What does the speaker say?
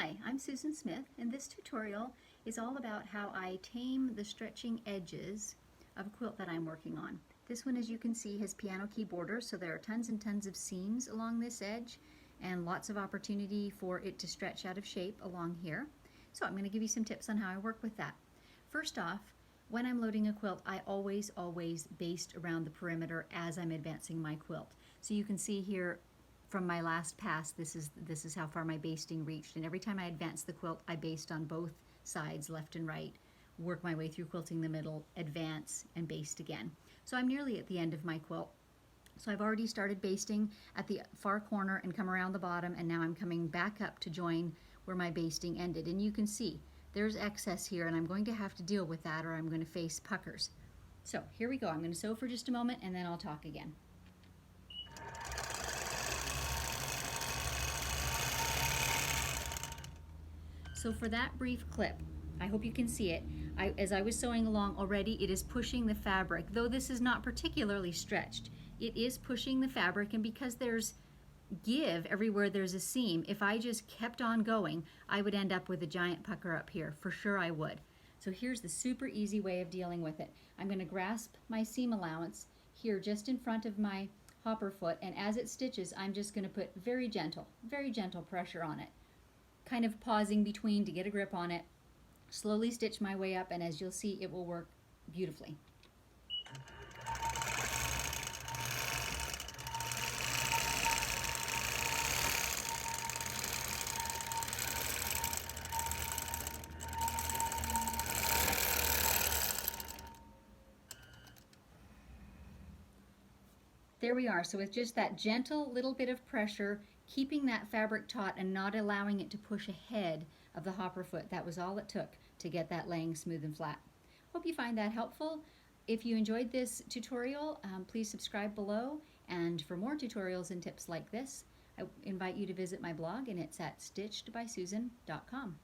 Hi, I'm Susan Smith, and this tutorial is all about how I tame the stretching edges of a quilt that I'm working on. This one, as you can see, has piano key borders, so there are tons and tons of seams along this edge and lots of opportunity for it to stretch out of shape along here. So I'm going to give you some tips on how I work with that. First off, when I'm loading a quilt, I always baste around the perimeter as I'm advancing my quilt. So you can see here from my last pass, this is how far my basting reached, and every time I advance the quilt, I baste on both sides, left and right, work my way through quilting the middle, advance, and baste again. So I'm nearly at the end of my quilt. So I've already started basting at the far corner and come around the bottom, and now I'm coming back up to join where my basting ended. And you can see there's excess here, and I'm going to have to deal with that or I'm going to face puckers. So here we go. I'm going to sew for just a moment and then I'll talk again. So for that brief clip, I hope you can see it, as I was sewing along already, it is pushing the fabric. Though this is not particularly stretched, it is pushing the fabric, and because there's give everywhere there's a seam, if I just kept on going, I would end up with a giant pucker up here. For sure I would. So here's the super easy way of dealing with it. I'm going to grasp my seam allowance here just in front of my hopper foot, and as it stitches, I'm just going to put very gentle pressure on it. Kind of pausing between to get a grip on it, slowly stitch my way up, and as you'll see, it will work beautifully. There we are. So with just that gentle little bit of pressure, keeping that fabric taut and not allowing it to push ahead of the hopper foot, that was all it took to get that laying smooth and flat. Hope you find that helpful. If you enjoyed this tutorial, please subscribe below, and for more tutorials and tips like this, I invite you to visit my blog, and it's at stitchedbysusan.com.